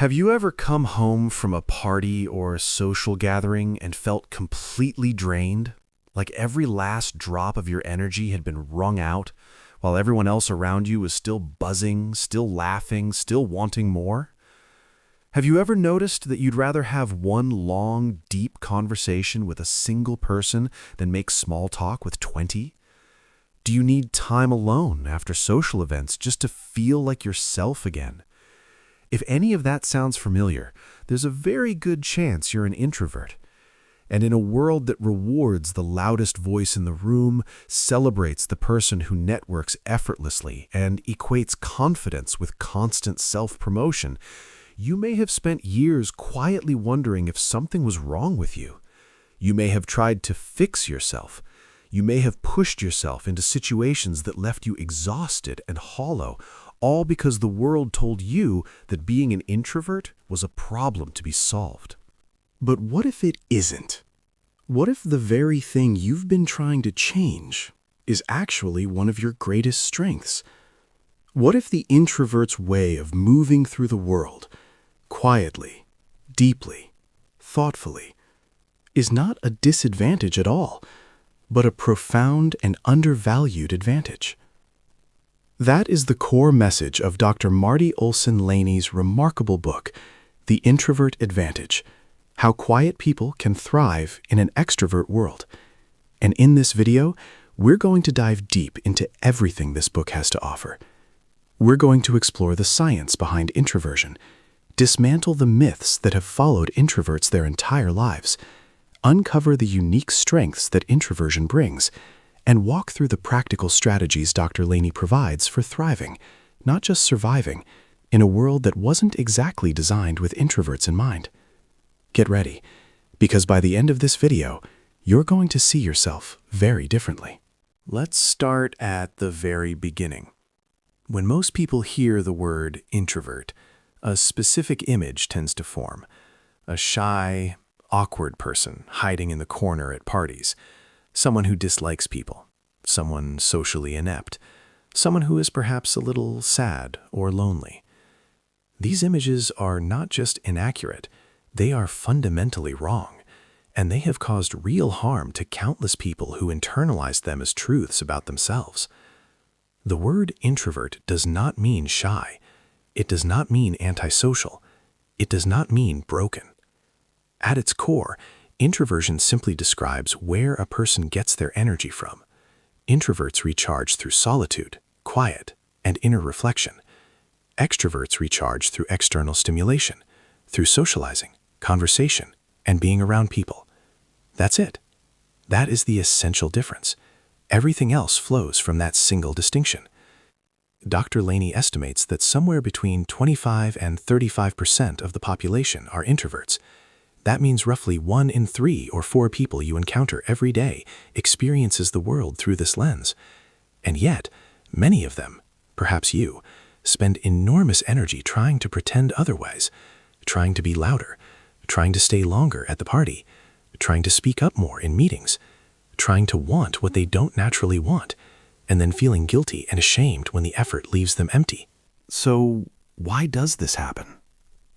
Have you ever come home from a party or a social gathering and felt completely drained? Like every last drop of your energy had been wrung out, while everyone else around you was still buzzing, still laughing, still wanting more? Have you ever noticed that you'd rather have one long, deep conversation with a single person than make small talk with 20? Do you need time alone after social events just to feel like yourself again? If any of that sounds familiar, there's a very good chance you're an introvert. And in a world that rewards the loudest voice in the room, celebrates the person who networks effortlessly, and equates confidence with constant self-promotion, you may have spent years quietly wondering if something was wrong with you. You may have tried to fix yourself. You may have pushed yourself into situations that left you exhausted and hollow, all because the world told you that being an introvert was a problem to be solved. But what if it isn't? What if the very thing you've been trying to change is actually one of your greatest strengths? What if the introvert's way of moving through the world, quietly, deeply, thoughtfully, is not a disadvantage at all, but a profound and undervalued advantage? That is the core message of Dr. Marti Olsen Laney's remarkable book, The Introvert Advantage: How Quiet People Can Thrive in an Extrovert World. And in this video, we're going to dive deep into everything this book has to offer. We're going to explore the science behind introversion, dismantle the myths that have followed introverts their entire lives, uncover the unique strengths that introversion brings, and walk through the practical strategies Dr. Laney provides for thriving, not just surviving, in a world that wasn't exactly designed with introverts in mind. Get ready, because by the end of this video, you're going to see yourself very differently. Let's start at the very beginning. When most people hear the word introvert, a specific image tends to form. A shy, awkward person hiding in the corner at parties. Someone who dislikes people, someone socially inept, someone who is perhaps a little sad or lonely. These images are not just inaccurate, they are fundamentally wrong, and they have caused real harm to countless people who internalize them as truths about themselves. The word introvert does not mean shy. It does not mean antisocial. It does not mean broken. At its core, introversion simply describes where a person gets their energy from. Introverts recharge through solitude, quiet, and inner reflection. Extroverts recharge through external stimulation, through socializing, conversation, and being around people. That's it. That is the essential difference. Everything else flows from that single distinction. Dr. Laney estimates that somewhere between 25 and 35% of the population are introverts. That means roughly 1 in 3 or 4 people you encounter every day experiences the world through this lens. And yet, many of them, perhaps you, spend enormous energy trying to pretend otherwise, trying to be louder, trying to stay longer at the party, trying to speak up more in meetings, trying to want what they don't naturally want, and then feeling guilty and ashamed when the effort leaves them empty. So, why does this happen?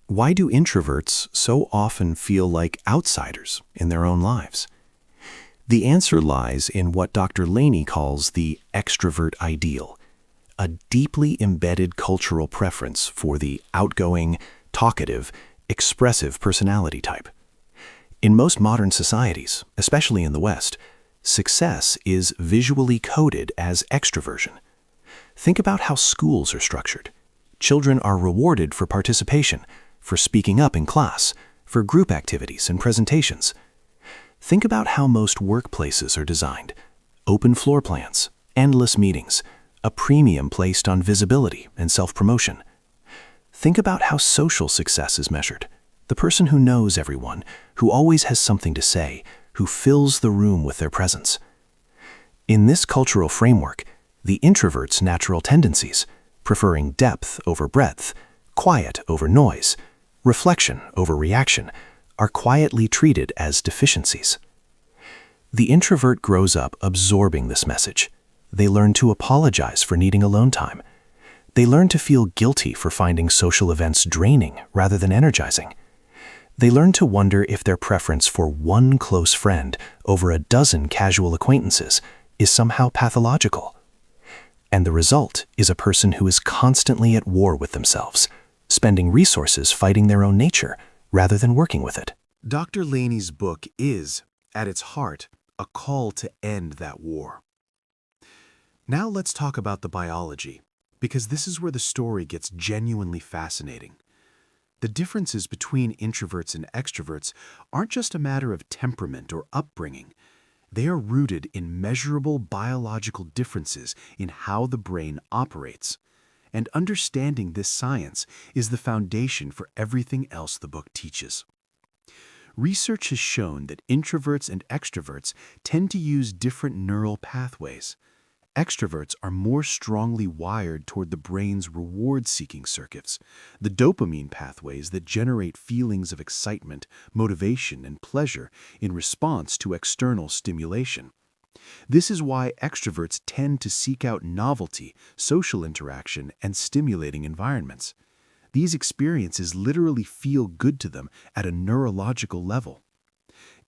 Why do introverts so often feel like outsiders in their own lives? The answer lies in what Dr. Laney calls the extrovert ideal, a deeply embedded cultural preference for the outgoing, talkative, expressive personality type. In most modern societies, especially in the West, success is visually coded as extroversion. Think about how schools are structured. Children are rewarded for participation, for speaking up in class, for group activities and presentations. Think about how most workplaces are designed. Open floor plans, endless meetings, a premium placed on visibility and self-promotion. Think about how social success is measured. The person who knows everyone, who always has something to say, who fills the room with their presence. In this cultural framework, the introvert's natural tendencies, preferring depth over breadth, quiet over noise, reflection over reaction, are quietly treated as deficiencies. The introvert grows up absorbing this message. They learn to apologize for needing alone time. They learn to feel guilty for finding social events draining rather than energizing. They learn to wonder if their preference for one close friend over a dozen casual acquaintances is somehow pathological. And the result is a person who is constantly at war with themselves, spending resources fighting their own nature rather than working with it. Dr. Laney's book is, at its heart, a call to end that war. Now let's talk about the biology, because this is where the story gets genuinely fascinating. The differences between introverts and extroverts aren't just a matter of temperament or upbringing. They are rooted in measurable biological differences in how the brain operates. And understanding this science is the foundation for everything else the book teaches. Research has shown that introverts and extroverts tend to use different neural pathways. Extroverts are more strongly wired toward the brain's reward-seeking circuits, the dopamine pathways that generate feelings of excitement, motivation, and pleasure in response to external stimulation. This is why extroverts tend to seek out novelty, social interaction, and stimulating environments. These experiences literally feel good to them at a neurological level.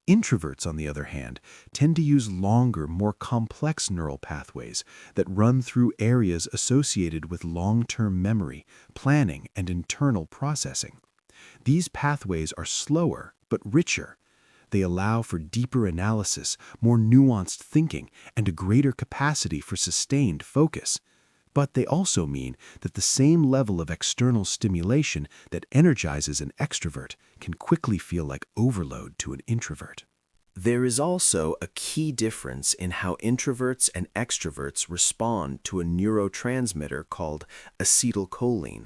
Introverts, on the other hand, tend to use longer, more complex neural pathways that run through areas associated with long-term memory, planning, and internal processing. These pathways are slower, but richer. They allow for deeper analysis, more nuanced thinking, and a greater capacity for sustained focus. But they also mean that the same level of external stimulation that energizes an extrovert can quickly feel like overload to an introvert. There is also a key difference in how introverts and extroverts respond to a neurotransmitter called acetylcholine.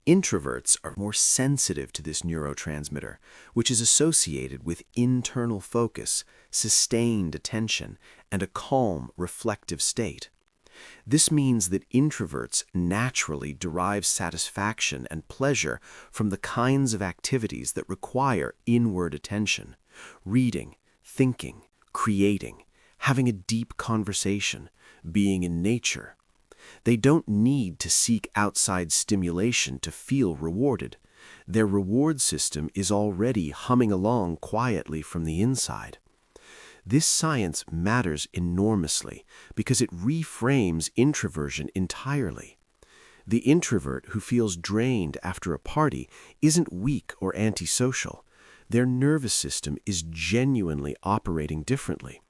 Introverts are more sensitive to this neurotransmitter, which is associated with internal focus, sustained attention, and a calm, reflective state. This means that introverts naturally derive satisfaction and pleasure from the kinds of activities that require inward attention: reading, thinking, creating, having a deep conversation, being in nature. They don't need to seek outside stimulation to feel rewarded. Their reward system is already humming along quietly from the inside. This science matters enormously because it reframes introversion entirely. The introvert who feels drained after a party isn't weak or antisocial. Their nervous system is genuinely operating differently.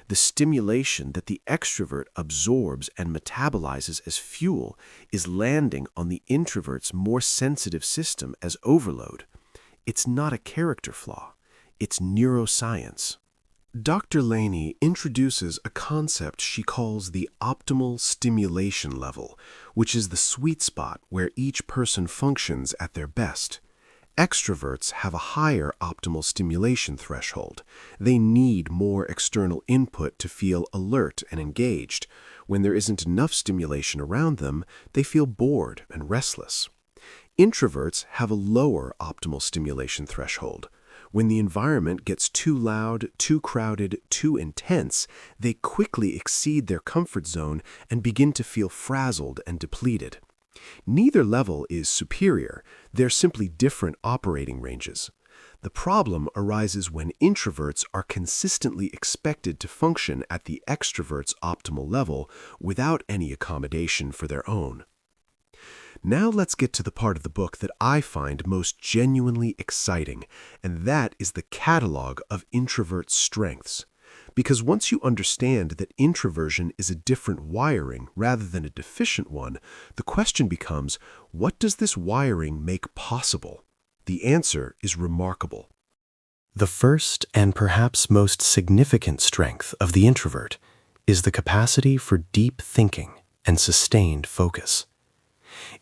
The stimulation that the extrovert absorbs and metabolizes as fuel is landing on the introvert's more sensitive system as overload. It's not a character flaw. It's neuroscience. Dr. Laney introduces a concept she calls the optimal stimulation level, which is the sweet spot where each person functions at their best. Extroverts have a higher optimal stimulation threshold. They need more external input to feel alert and engaged. When there isn't enough stimulation around them, they feel bored and restless. Introverts have a lower optimal stimulation threshold. When the environment gets too loud, too crowded, too intense, they quickly exceed their comfort zone and begin to feel frazzled and depleted. Neither level is superior, they're simply different operating ranges. The problem arises when introverts are consistently expected to function at the extrovert's optimal level without any accommodation for their own. Now let's get to the part of the book that I find most genuinely exciting, and that is the catalog of introvert strengths. Because once you understand that introversion is a different wiring rather than a deficient one, the question becomes, what does this wiring make possible? The answer is remarkable. The first and perhaps most significant strength of the introvert is the capacity for deep thinking and sustained focus.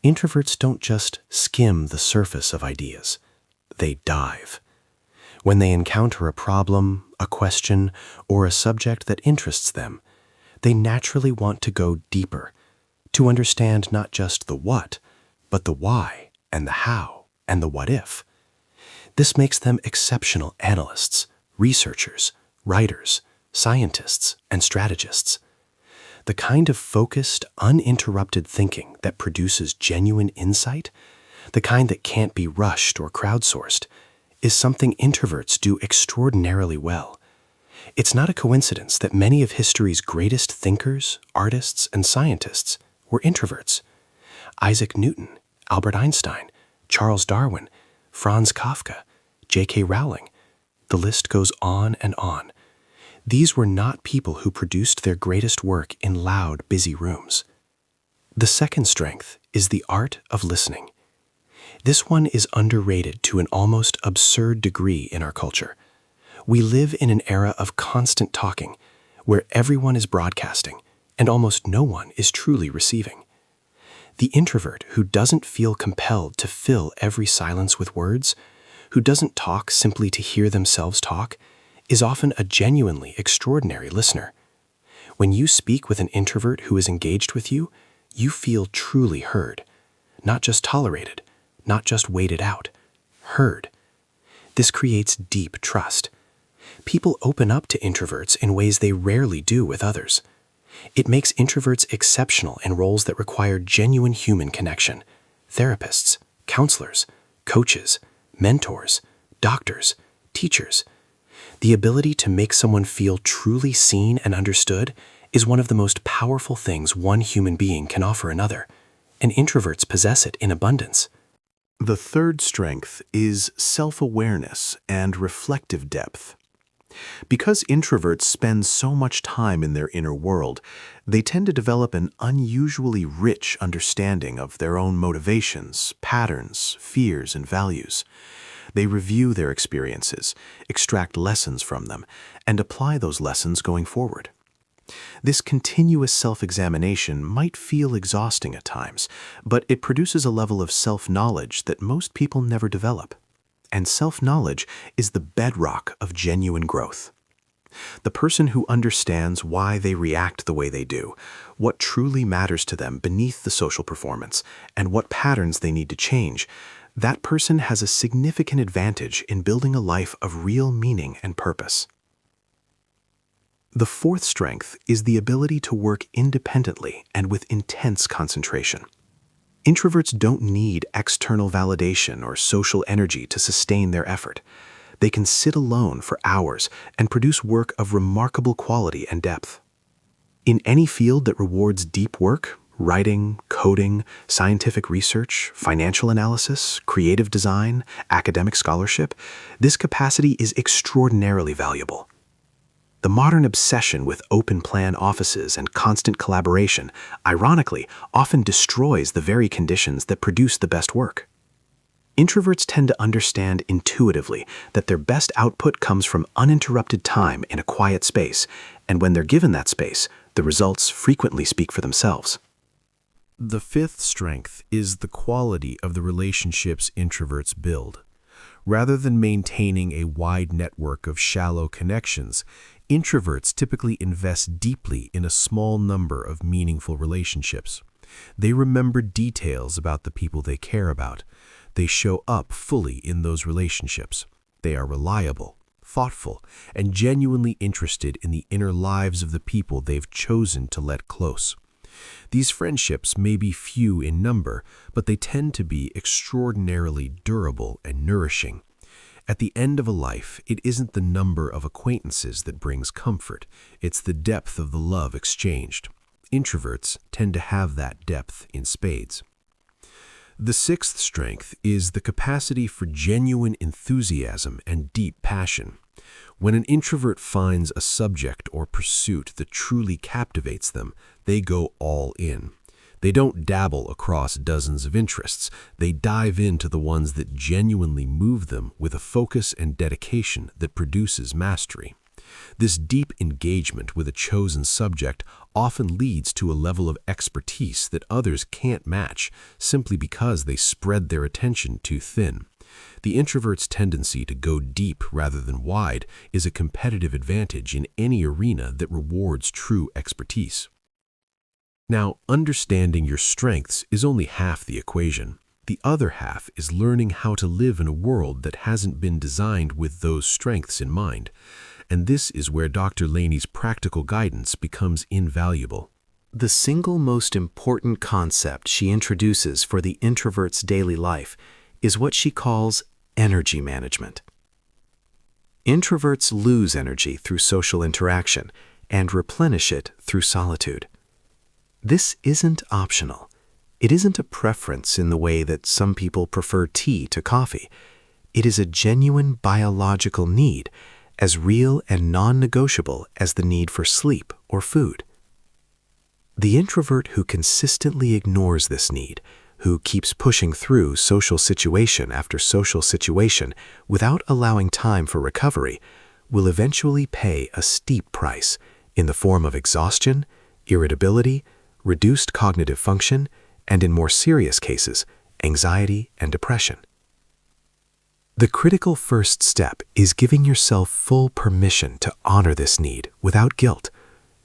Introverts don't just skim the surface of ideas, they dive. When they encounter a problem, a question, or a subject that interests them, they naturally want to go deeper, to understand not just the what, but the why and the how and the what if. This makes them exceptional analysts, researchers, writers, scientists, and strategists. the kind of focused, uninterrupted thinking that produces genuine insight, the kind that can't be rushed or crowdsourced, is something introverts do extraordinarily well. It's not a coincidence that many of history's greatest thinkers, artists, and scientists were introverts. Isaac Newton, Albert Einstein, Charles Darwin, Franz Kafka, J.K. Rowling. The list goes on and on. These were not people who produced their greatest work in loud, busy rooms. The second strength is the art of listening. This one is underrated to an almost absurd degree in our culture. We live in an era of constant talking, where everyone is broadcasting and almost no one is truly receiving. The introvert who doesn't feel compelled to fill every silence with words, who doesn't talk simply to hear themselves talk, is often a genuinely extraordinary listener. When you speak with an introvert who is engaged with you, you feel truly heard, not just tolerated, not just waited out, heard. This creates deep trust. People open up to introverts in ways they rarely do with others. It makes introverts exceptional in roles that require genuine human connection. Therapists, counselors, coaches, mentors, doctors, teachers. The ability to make someone feel truly seen and understood is one of the most powerful things one human being can offer another, and introverts possess it in abundance. The third strength is self-awareness and reflective depth. Because introverts spend so much time in their inner world, they tend to develop an unusually rich understanding of their own motivations, patterns, fears, and values. They review their experiences, extract lessons from them, and apply those lessons going forward. This continuous self-examination might feel exhausting at times, but it produces a level of self-knowledge that most people never develop. And self-knowledge is the bedrock of genuine growth. The person who understands why they react the way they do, what truly matters to them beneath the social performance, and what patterns they need to change, that person has a significant advantage in building a life of real meaning and purpose. The fourth strength is the ability to work independently and with intense concentration. Introverts don't need external validation or social energy to sustain their effort. They can sit alone for hours and produce work of remarkable quality and depth. In any field that rewards deep work, writing, coding, scientific research, financial analysis, creative design, academic scholarship, this capacity is extraordinarily valuable. The modern obsession with open-plan offices and constant collaboration, ironically, often destroys the very conditions that produce the best work. Introverts tend to understand intuitively that their best output comes from uninterrupted time in a quiet space, and when they're given that space, the results frequently speak for themselves. The fifth strength is the quality of the relationships introverts build. Rather than maintaining a wide network of shallow connections, introverts typically invest deeply in a small number of meaningful relationships. They remember details about the people they care about. They show up fully in those relationships. They are reliable, thoughtful, and genuinely interested in the inner lives of the people they've chosen to let close. These friendships may be few in number, but they tend to be extraordinarily durable and nourishing. At the end of a life, it isn't the number of acquaintances that brings comfort, it's the depth of the love exchanged. Introverts tend to have that depth in spades. The sixth strength is the capacity for genuine enthusiasm and deep passion. When an introvert finds a subject or pursuit that truly captivates them, they go all in. They don't dabble across dozens of interests. They dive into the ones that genuinely move them with a focus and dedication that produces mastery. This deep engagement with a chosen subject often leads to a level of expertise that others can't match simply because they spread their attention too thin. The introvert's tendency to go deep rather than wide is a competitive advantage in any arena that rewards true expertise. Now, understanding your strengths is only half the equation. The other half is learning how to live in a world that hasn't been designed with those strengths in mind. And this is where Dr. Laney's practical guidance becomes invaluable. The single most important concept she introduces for the introvert's daily life is what she calls energy management. Introverts lose energy through social interaction and replenish it through solitude. This isn't optional. It isn't a preference in the way that some people prefer tea to coffee. It is a genuine biological need, as real and non-negotiable as the need for sleep or food. The introvert who consistently ignores this need, who keeps pushing through social situation after social situation without allowing time for recovery, will eventually pay a steep price in the form of exhaustion, irritability, reduced cognitive function, and in more serious cases, anxiety and depression. The critical first step is giving yourself full permission to honor this need without guilt.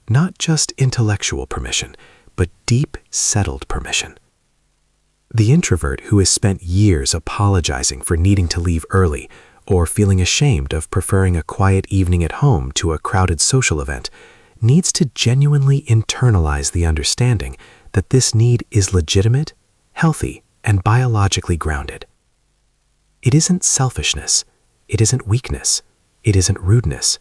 Not just intellectual permission, but deep, settled permission. The introvert who has spent years apologizing for needing to leave early or feeling ashamed of preferring a quiet evening at home to a crowded social event needs to genuinely internalize the understanding that this need is legitimate, healthy, and biologically grounded. It isn't selfishness, it isn't weakness, it isn't rudeness,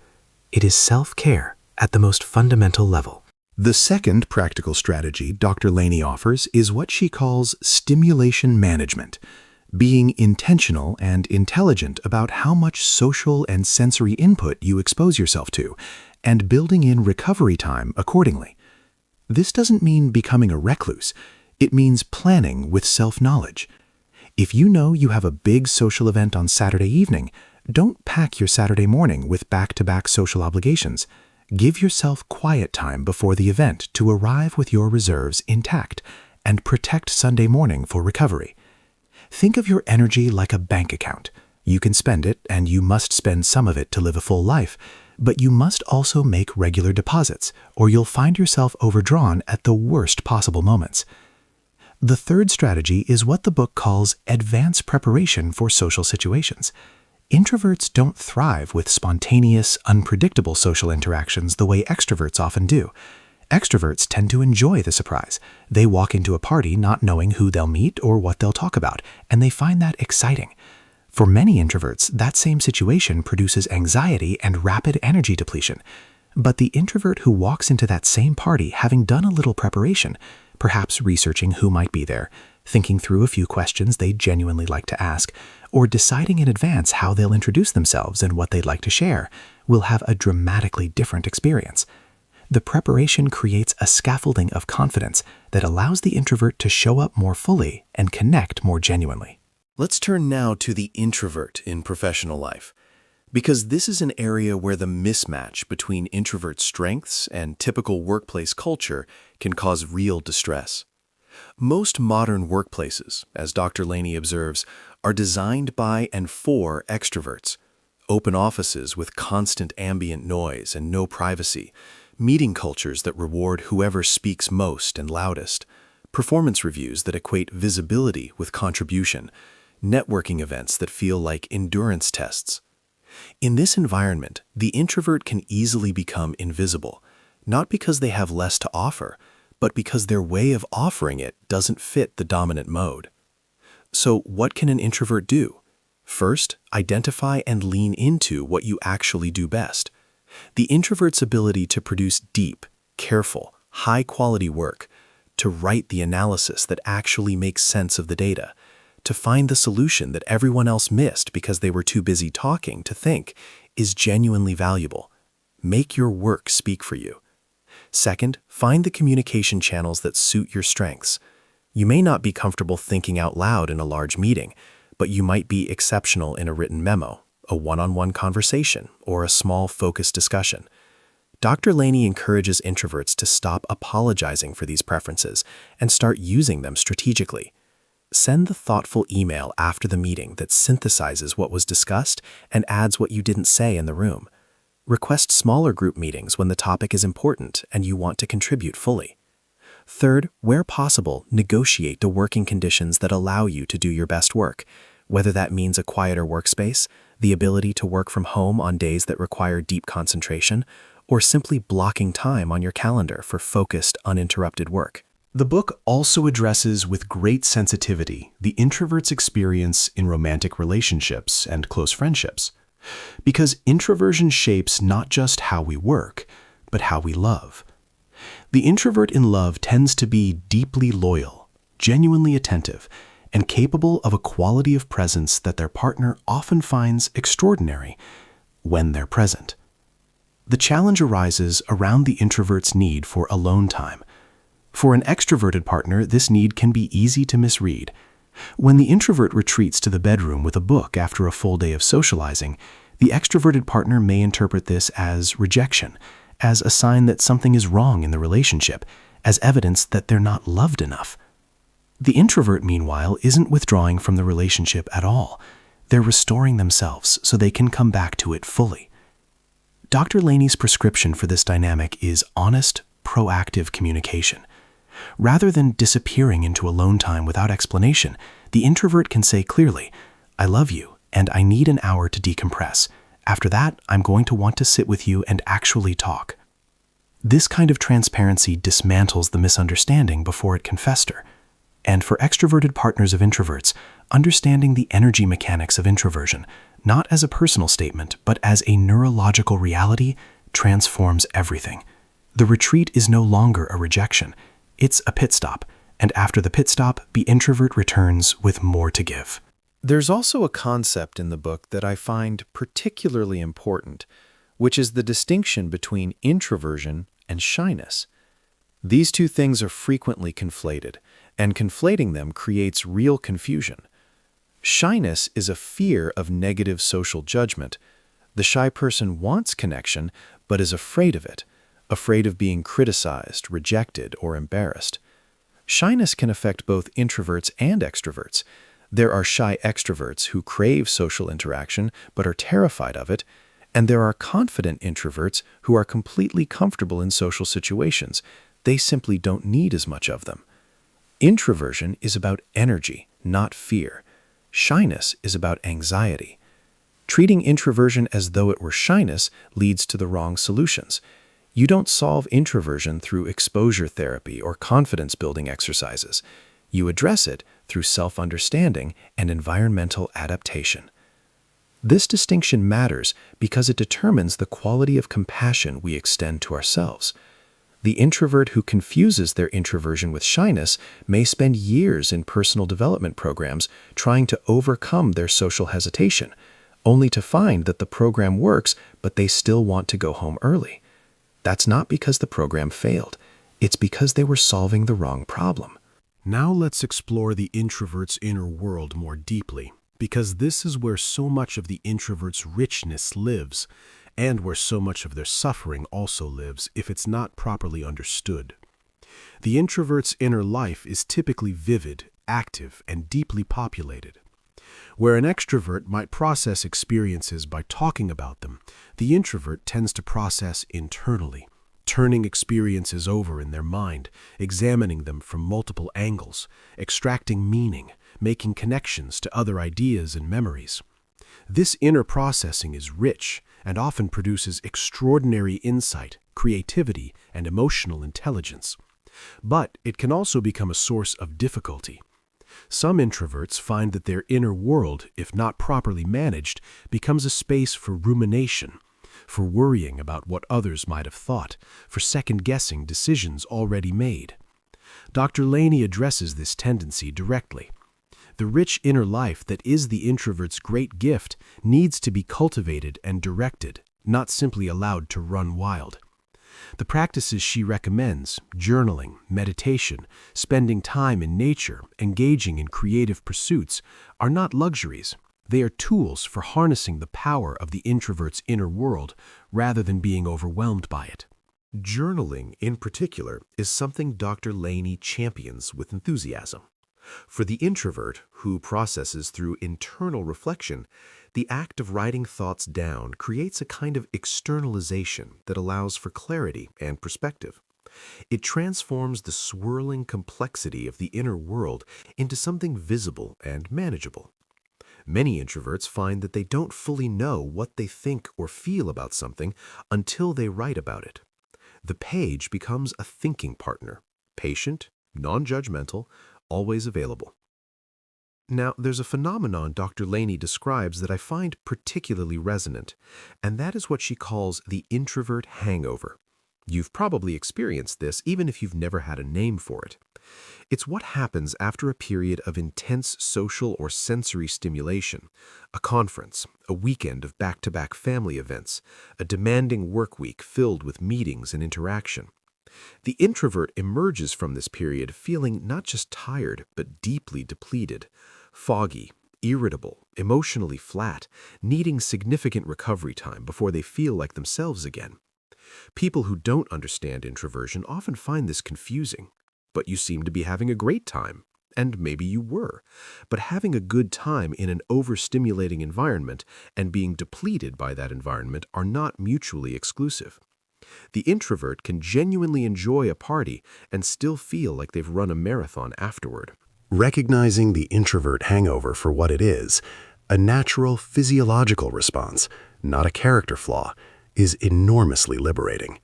it is self-care at the most fundamental level. The second practical strategy Dr. Laney offers is what she calls stimulation management, being intentional and intelligent about how much social and sensory input you expose yourself to, and building in recovery time accordingly. This doesn't mean becoming a recluse. It means planning with self-knowledge. If you know you have a big social event on Saturday evening, don't pack your Saturday morning with back-to-back social obligations. Give yourself quiet time before the event to arrive with your reserves intact and protect Sunday morning for recovery. Think of your energy like a bank account. You can spend it, and you must spend some of it to live a full life, but you must also make regular deposits, or you'll find yourself overdrawn at the worst possible moments. The third strategy is what the book calls advance preparation for social situations. Introverts don't thrive with spontaneous, unpredictable social interactions the way extroverts often do. Extroverts tend to enjoy the surprise. They walk into a party not knowing who they'll meet or what they'll talk about, and they find that exciting. For many introverts, that same situation produces anxiety and rapid energy depletion. But the introvert who walks into that same party having done a little preparation, perhaps researching who might be there, thinking through a few questions they'd genuinely like to ask, or deciding in advance how they'll introduce themselves and what they'd like to share, will have a dramatically different experience. The preparation creates a scaffolding of confidence that allows the introvert to show up more fully and connect more genuinely. Let's turn now to the introvert in professional life, because this is an area where the mismatch between introvert strengths and typical workplace culture can cause real distress. Most modern workplaces, as Dr. Laney observes, are designed by and for extroverts. Open offices with constant ambient noise and no privacy, meeting cultures that reward whoever speaks most and loudest, performance reviews that equate visibility with contribution, networking events that feel like endurance tests. In this environment, the introvert can easily become invisible, not because they have less to offer, but because their way of offering it doesn't fit the dominant mode. So what can an introvert do? First, identify and lean into what you actually do best. The introvert's ability to produce deep, careful, high-quality work, to write the analysis that actually makes sense of the data, to find the solution that everyone else missed because they were too busy talking to think, is genuinely valuable. Make your work speak for you. Second, find the communication channels that suit your strengths. You may not be comfortable thinking out loud in a large meeting, but you might be exceptional in a written memo, a one-on-one conversation, or a small focused discussion. Dr. Laney encourages introverts to stop apologizing for these preferences and start using them strategically. Send the thoughtful email after the meeting that synthesizes what was discussed and adds what you didn't say in the room. Request smaller group meetings when the topic is important and you want to contribute fully. Third, where possible, negotiate the working conditions that allow you to do your best work, whether that means a quieter workspace, the ability to work from home on days that require deep concentration, or simply blocking time on your calendar for focused, uninterrupted work. The book also addresses with great sensitivity the introvert's experience in romantic relationships and close friendships, because introversion shapes not just how we work, but how we love. The introvert in love tends to be deeply loyal, genuinely attentive, and capable of a quality of presence that their partner often finds extraordinary when they're present. The challenge arises around the introvert's need for alone time. For an extroverted partner, this need can be easy to misread. When the introvert retreats to the bedroom with a book after a full day of socializing, the extroverted partner may interpret this as rejection, as a sign that something is wrong in the relationship, as evidence that they're not loved enough. The introvert, meanwhile, isn't withdrawing from the relationship at all. They're restoring themselves so they can come back to it fully. Dr. Laney's prescription for this dynamic is honest, proactive communication. Rather than disappearing into alone time without explanation, the introvert can say clearly, "I love you, and I need an hour to decompress. After that, I'm going to want to sit with you and actually talk." This kind of transparency dismantles the misunderstanding before it can fester. And for extroverted partners of introverts, understanding the energy mechanics of introversion, not as a personal statement, but as a neurological reality, transforms everything. The retreat is no longer a rejection. It's a pit stop, and after the pit stop, the introvert returns with more to give. There's also a concept in the book that I find particularly important, which is the distinction between introversion and shyness. These two things are frequently conflated, and conflating them creates real confusion. Shyness is a fear of negative social judgment. The shy person wants connection, but is afraid of it, afraid of being criticized, rejected, or embarrassed. Shyness can affect both introverts and extroverts. There are shy extroverts who crave social interaction but are terrified of it, and there are confident introverts who are completely comfortable in social situations. They simply don't need as much of them. Introversion is about energy, not fear. Shyness is about anxiety. Treating introversion as though it were shyness leads to the wrong solutions. You don't solve introversion through exposure therapy or confidence-building exercises. You address it through self-understanding and environmental adaptation. This distinction matters because it determines the quality of compassion we extend to ourselves. The introvert who confuses their introversion with shyness may spend years in personal development programs trying to overcome their social hesitation, only to find that the program works, but they still want to go home early. That's not because the program failed. It's because they were solving the wrong problem. Now let's explore the introvert's inner world more deeply, because this is where so much of the introvert's richness lives, and where so much of their suffering also lives if it's not properly understood. The introvert's inner life is typically vivid, active, and deeply populated. Where an extrovert might process experiences by talking about them, the introvert tends to process internally, turning experiences over in their mind, examining them from multiple angles, extracting meaning, making connections to other ideas and memories. This inner processing is rich and often produces extraordinary insight, creativity, and emotional intelligence. But it can also become a source of difficulty. Some introverts find that their inner world, if not properly managed, becomes a space for rumination, for worrying about what others might have thought, for second-guessing decisions already made. Dr. Laney addresses this tendency directly. The rich inner life that is the introvert's great gift needs to be cultivated and directed, not simply allowed to run wild. The practices she recommends, journaling, meditation, spending time in nature, engaging in creative pursuits, are not luxuries. They are tools for harnessing the power of the introvert's inner world rather than being overwhelmed by it. Journaling, in particular, is something Dr. Laney champions with enthusiasm. For the introvert, who processes through internal reflection, the act of writing thoughts down creates a kind of externalization that allows for clarity and perspective. It transforms the swirling complexity of the inner world into something visible and manageable. Many introverts find that they don't fully know what they think or feel about something until they write about it. The page becomes a thinking partner, patient, non-judgmental, always available. Now, there's a phenomenon Dr. Laney describes that I find particularly resonant, and that is what she calls the introvert hangover. You've probably experienced this even if you've never had a name for it. It's what happens after a period of intense social or sensory stimulation, a conference, a weekend of back-to-back family events, a demanding work week filled with meetings and interaction. The introvert emerges from this period feeling not just tired, but deeply depleted, foggy, irritable, emotionally flat, needing significant recovery time before they feel like themselves again. People who don't understand introversion often find this confusing. But you seem to be having a great time, and maybe you were. But having a good time in an overstimulating environment and being depleted by that environment are not mutually exclusive. The introvert can genuinely enjoy a party and still feel like they've run a marathon afterward. Recognizing the introvert hangover for what it is, a natural physiological response, not a character flaw, is enormously liberating.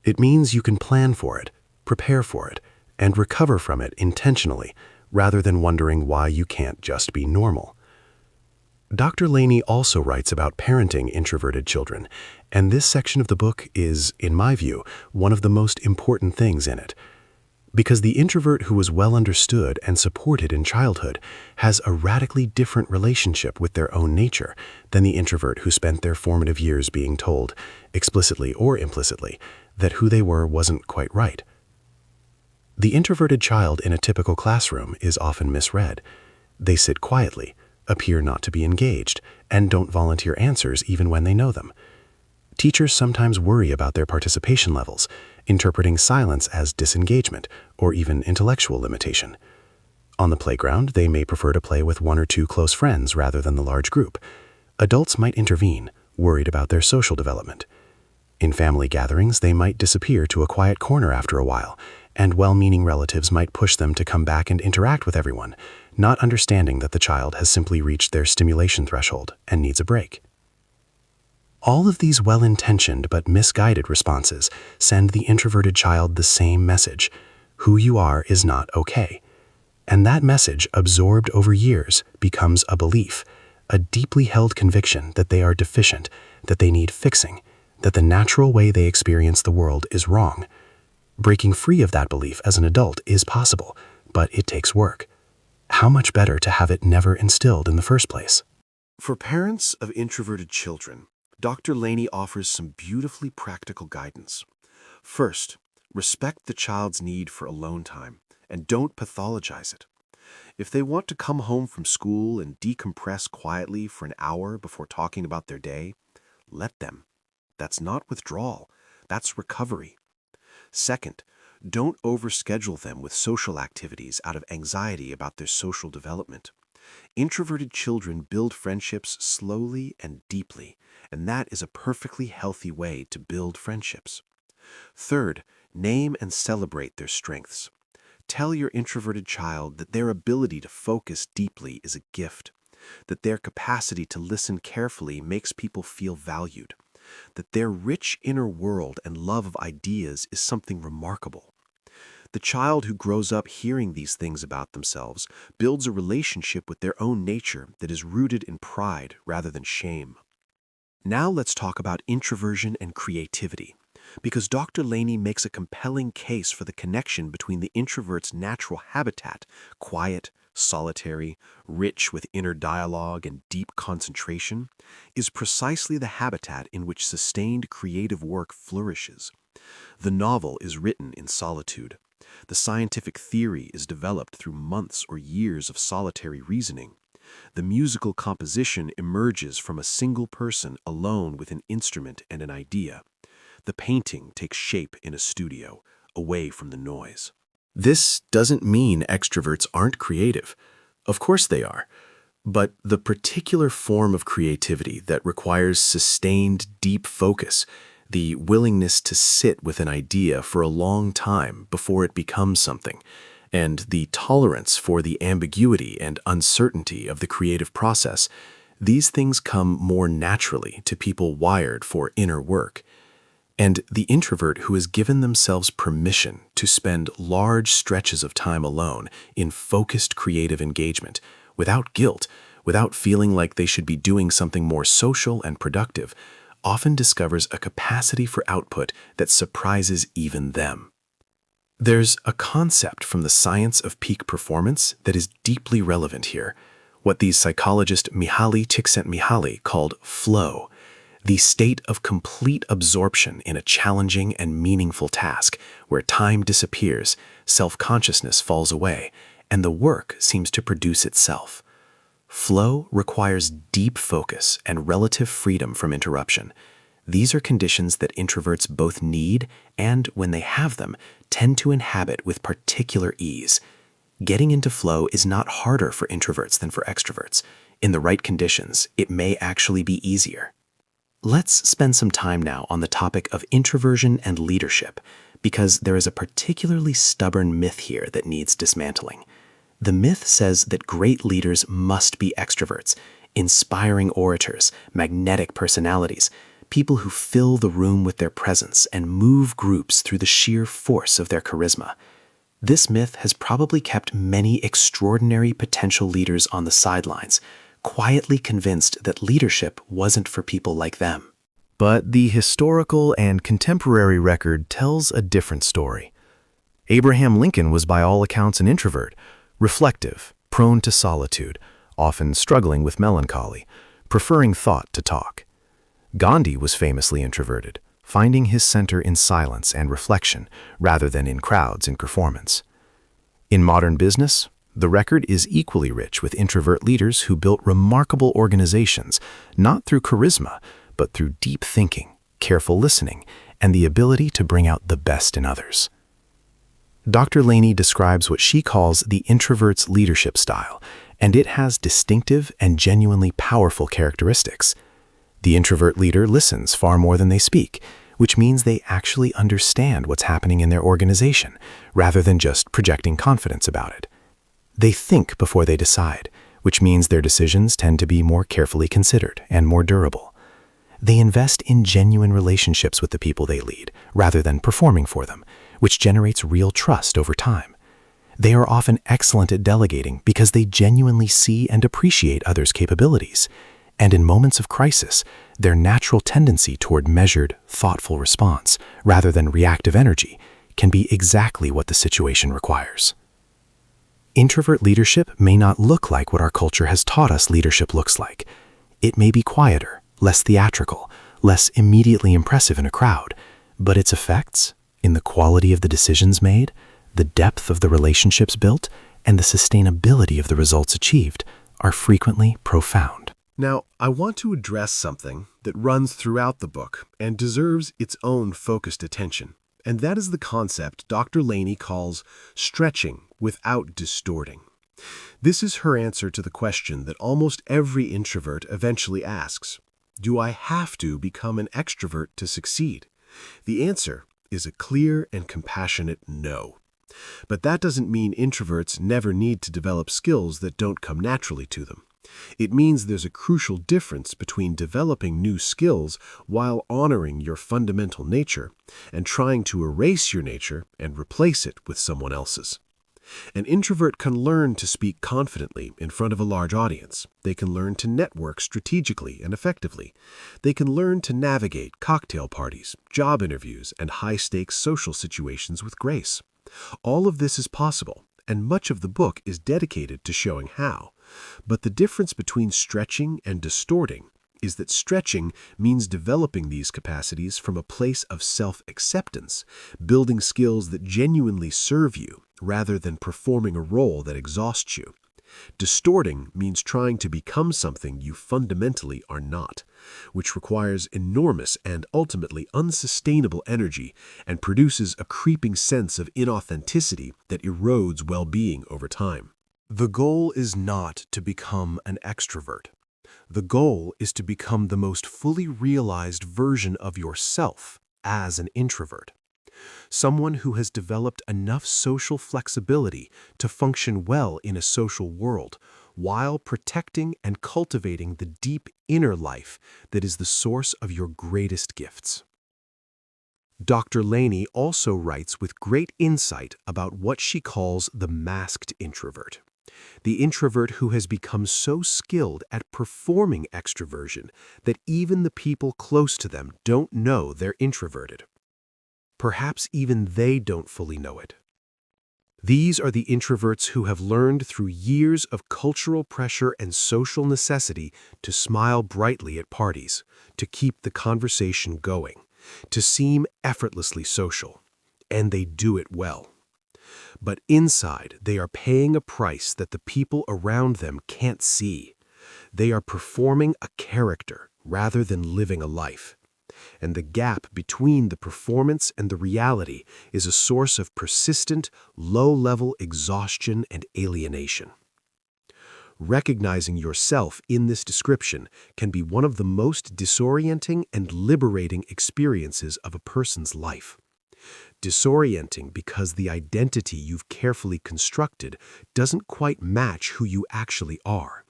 It means you can plan for it, prepare for it, and recover from it intentionally, rather than wondering why you can't just be normal. Dr. Laney also writes about parenting introverted children, and this section of the book is, in my view, one of the most important things in it. Because the introvert who was well understood and supported in childhood has a radically different relationship with their own nature than the introvert who spent their formative years being told, explicitly or implicitly, that who they were wasn't quite right. The introverted child in a typical classroom is often misread. They sit quietly, appear not to be engaged, and don't volunteer answers even when they know them. Teachers sometimes worry about their participation levels, interpreting silence as disengagement or even intellectual limitation. On the playground, they may prefer to play with one or two close friends rather than the large group. Adults might intervene, worried about their social development. In family gatherings, they might disappear to a quiet corner after a while, and well-meaning relatives might push them to come back and interact with everyone, not understanding that the child has simply reached their stimulation threshold and needs a break. All of these well-intentioned but misguided responses send the introverted child the same message: who you are is not okay. And that message, absorbed over years, becomes a belief, a deeply held conviction that they are deficient, that they need fixing, that the natural way they experience the world is wrong. Breaking free of that belief as an adult is possible, but it takes work. How much better to have it never instilled in the first place? For parents of introverted children, Dr. Laney offers some beautifully practical guidance. First, respect the child's need for alone time and don't pathologize it. If they want to come home from school and decompress quietly for an hour before talking about their day, let them. That's not withdrawal, that's recovery. Second, don't overschedule them with social activities out of anxiety about their social development. Introverted children build friendships slowly and deeply, and that is a perfectly healthy way to build friendships. Third, name and celebrate their strengths. Tell your introverted child that their ability to focus deeply is a gift, that their capacity to listen carefully makes people feel valued, that their rich inner world and love of ideas is something remarkable. The child who grows up hearing these things about themselves builds a relationship with their own nature that is rooted in pride rather than shame. Now let's talk about introversion and creativity, because Dr. Laney makes a compelling case for the connection between the introvert's natural habitat, quiet, solitary, rich with inner dialogue and deep concentration, is precisely the habitat in which sustained creative work flourishes. The novel is written in solitude. The scientific theory is developed through months or years of solitary reasoning. The musical composition emerges from a single person alone with an instrument and an idea. The painting takes shape in a studio, away from the noise. This doesn't mean extroverts aren't creative. Of course they are. But the particular form of creativity that requires sustained, deep focus, the willingness to sit with an idea for a long time before it becomes something, and the tolerance for the ambiguity and uncertainty of the creative process, these things come more naturally to people wired for inner work. And the introvert who has given themselves permission to spend large stretches of time alone in focused creative engagement, without guilt, without feeling like they should be doing something more social and productive, often discovers a capacity for output that surprises even them. There's a concept from the science of peak performance that is deeply relevant here, what the psychologist Mihaly Csikszentmihalyi called flow, the state of complete absorption in a challenging and meaningful task where time disappears, self-consciousness falls away, and the work seems to produce itself. Flow requires deep focus and relative freedom from interruption. These are conditions that introverts both need and, when they have them, tend to inhabit with particular ease. Getting into flow is not harder for introverts than for extroverts. In the right conditions, it may actually be easier. Let's spend some time now on the topic of introversion and leadership, because there is a particularly stubborn myth here that needs dismantling. The myth says that great leaders must be extroverts, inspiring orators, magnetic personalities, people who fill the room with their presence and move groups through the sheer force of their charisma. This myth has probably kept many extraordinary potential leaders on the sidelines, quietly convinced that leadership wasn't for people like them. But the historical and contemporary record tells a different story. Abraham Lincoln was by all accounts an introvert, reflective, prone to solitude, often struggling with melancholy, preferring thought to talk. Gandhi was famously introverted, finding his center in silence and reflection rather than in crowds and performance. In modern business, the record is equally rich with introvert leaders who built remarkable organizations, not through charisma, but through deep thinking, careful listening, and the ability to bring out the best in others. Dr. Laney describes what she calls the introvert's leadership style, and it has distinctive and genuinely powerful characteristics. The introvert leader listens far more than they speak, which means they actually understand what's happening in their organization, rather than just projecting confidence about it. They think before they decide, which means their decisions tend to be more carefully considered and more durable. They invest in genuine relationships with the people they lead, rather than performing for them, which generates real trust over time. They are often excellent at delegating because they genuinely see and appreciate others' capabilities. And in moments of crisis, their natural tendency toward measured, thoughtful response, rather than reactive energy, can be exactly what the situation requires. Introvert leadership may not look like what our culture has taught us leadership looks like. It may be quieter, less theatrical, less immediately impressive in a crowd, but its effects, in the quality of the decisions made, the depth of the relationships built, and the sustainability of the results achieved, are frequently profound. Now, I want to address something that runs throughout the book and deserves its own focused attention, and that is the concept Dr. Laney calls stretching without distorting. This is her answer to the question that almost every introvert eventually asks: do I have to become an extrovert to succeed? The answer is a clear and compassionate no. But that doesn't mean introverts never need to develop skills that don't come naturally to them. It means there's a crucial difference between developing new skills while honoring your fundamental nature and trying to erase your nature and replace it with someone else's. An introvert can learn to speak confidently in front of a large audience. They can learn to network strategically and effectively. They can learn to navigate cocktail parties, job interviews, and high-stakes social situations with grace. All of this is possible, and much of the book is dedicated to showing how. But the difference between stretching and distorting is that stretching means developing these capacities from a place of self-acceptance, building skills that genuinely serve you rather than performing a role that exhausts you. Distorting means trying to become something you fundamentally are not, which requires enormous and ultimately unsustainable energy and produces a creeping sense of inauthenticity that erodes well-being over time. The goal is not to become an extrovert. The goal is to become the most fully realized version of yourself as an introvert. Someone who has developed enough social flexibility to function well in a social world, while protecting and cultivating the deep inner life that is the source of your greatest gifts. Dr. Laney also writes with great insight about what she calls the masked introvert. The introvert who has become so skilled at performing extroversion that even the people close to them don't know they're introverted. Perhaps even they don't fully know it. These are the introverts who have learned through years of cultural pressure and social necessity to smile brightly at parties, to keep the conversation going, to seem effortlessly social. And they do it well. But inside, they are paying a price that the people around them can't see. They are performing a character rather than living a life. And the gap between the performance and the reality is a source of persistent, low-level exhaustion and alienation. Recognizing yourself in this description can be one of the most disorienting and liberating experiences of a person's life. Disorienting because the identity you've carefully constructed doesn't quite match who you actually are.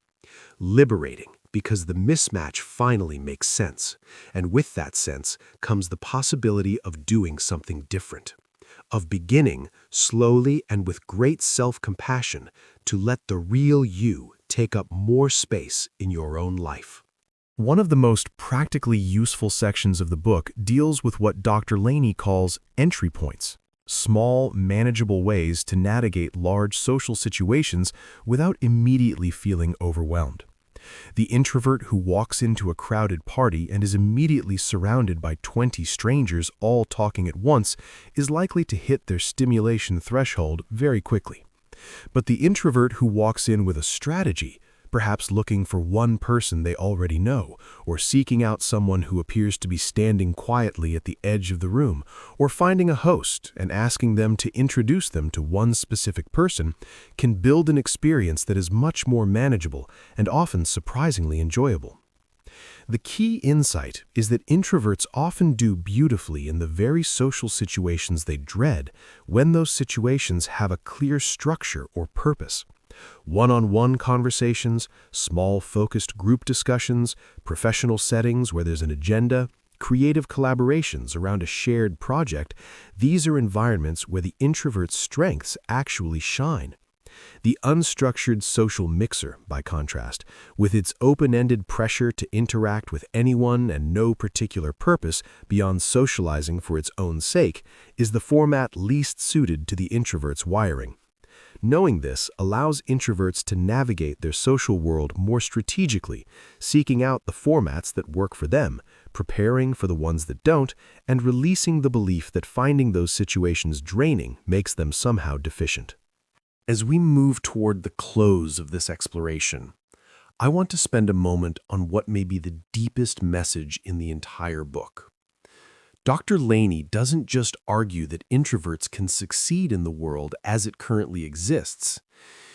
Liberating because the mismatch finally makes sense, and with that sense comes the possibility of doing something different, of beginning, slowly and with great self-compassion, to let the real you take up more space in your own life. One of the most practically useful sections of the book deals with what Dr. Laney calls entry points, small, manageable ways to navigate large social situations without immediately feeling overwhelmed. The introvert who walks into a crowded party and is immediately surrounded by 20 strangers all talking at once is likely to hit their stimulation threshold very quickly. But the introvert who walks in with a strategy, perhaps looking for one person they already know, or seeking out someone who appears to be standing quietly at the edge of the room, or finding a host and asking them to introduce them to one specific person, can build an experience that is much more manageable and often surprisingly enjoyable. The key insight is that introverts often do beautifully in the very social situations they dread when those situations have a clear structure or purpose. One-on-one conversations, small focused group discussions, professional settings where there's an agenda, creative collaborations around a shared project, these are environments where the introvert's strengths actually shine. The unstructured social mixer, by contrast, with its open-ended pressure to interact with anyone and no particular purpose beyond socializing for its own sake, is the format least suited to the introvert's wiring. Knowing this allows introverts to navigate their social world more strategically, seeking out the formats that work for them, preparing for the ones that don't, and releasing the belief that finding those situations draining makes them somehow deficient. As we move toward the close of this exploration, I want to spend a moment on what may be the deepest message in the entire book. Dr. Laney doesn't just argue that introverts can succeed in the world as it currently exists.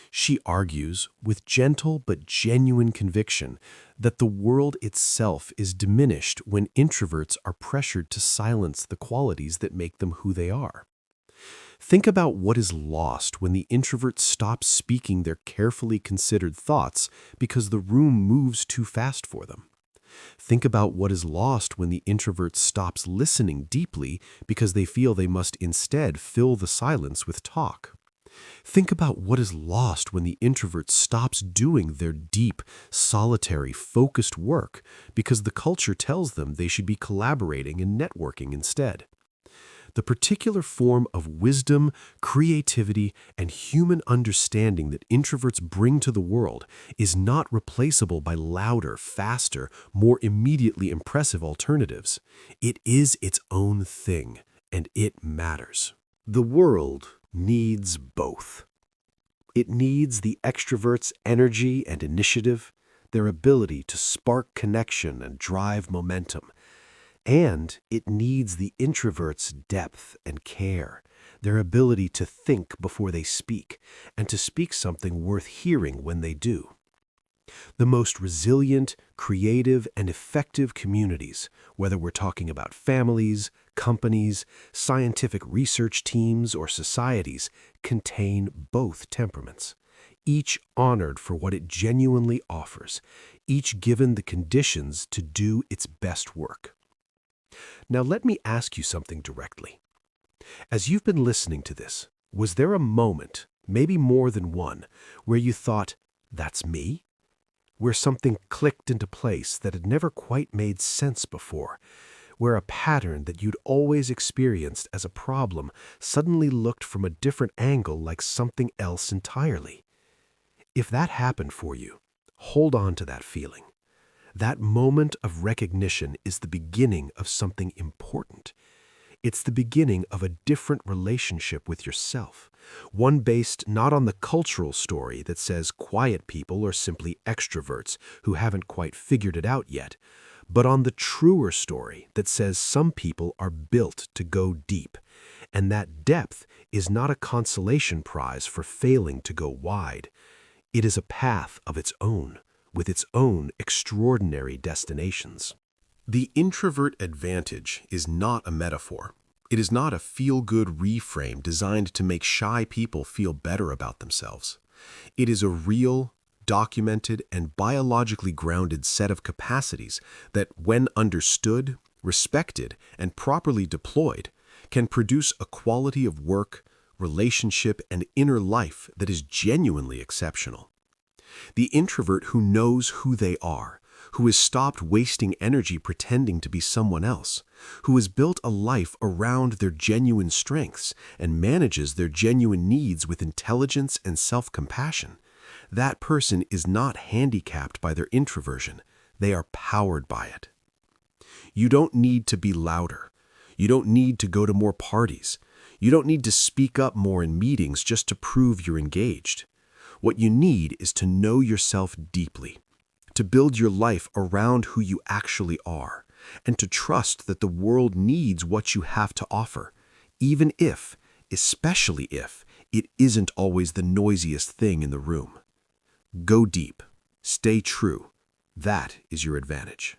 She argues, with gentle but genuine conviction, that the world itself is diminished when introverts are pressured to silence the qualities that make them who they are. Think about what is lost when the introvert stops speaking their carefully considered thoughts because the room moves too fast for them. Think about what is lost when the introvert stops listening deeply because they feel they must instead fill the silence with talk. Think about what is lost when the introvert stops doing their deep, solitary, focused work because the culture tells them they should be collaborating and networking instead. The particular form of wisdom, creativity, and human understanding that introverts bring to the world is not replaceable by louder, faster, more immediately impressive alternatives. It is its own thing, and it matters. The world needs both. It needs the extrovert's energy and initiative, their ability to spark connection and drive momentum. And it needs the introvert's depth and care, their ability to think before they speak, and to speak something worth hearing when they do. The most resilient, creative, and effective communities, whether we're talking about families, companies, scientific research teams, or societies, contain both temperaments, each honored for what it genuinely offers, each given the conditions to do its best work. Now let me ask you something directly. As you've been listening to this, was there a moment, maybe more than one, where you thought, "That's me?" Where something clicked into place that had never quite made sense before, where a pattern that you'd always experienced as a problem suddenly looked from a different angle like something else entirely? If that happened for you, hold on to that feeling. That moment of recognition is the beginning of something important. It's the beginning of a different relationship with yourself, one based not on the cultural story that says quiet people are simply extroverts who haven't quite figured it out yet, but on the truer story that says some people are built to go deep, and that depth is not a consolation prize for failing to go wide. It is a path of its own, with its own extraordinary destinations. The introvert advantage is not a metaphor. It is not a feel-good reframe designed to make shy people feel better about themselves. It is a real, documented, and biologically grounded set of capacities that, when understood, respected, and properly deployed, can produce a quality of work, relationship, and inner life that is genuinely exceptional. The introvert who knows who they are, who has stopped wasting energy pretending to be someone else, who has built a life around their genuine strengths and manages their genuine needs with intelligence and self-compassion, that person is not handicapped by their introversion. They are powered by it. You don't need to be louder. You don't need to go to more parties. You don't need to speak up more in meetings just to prove you're engaged. What you need is to know yourself deeply, to build your life around who you actually are, and to trust that the world needs what you have to offer, even if, especially if, it isn't always the noisiest thing in the room. Go deep. Stay true. That is your advantage.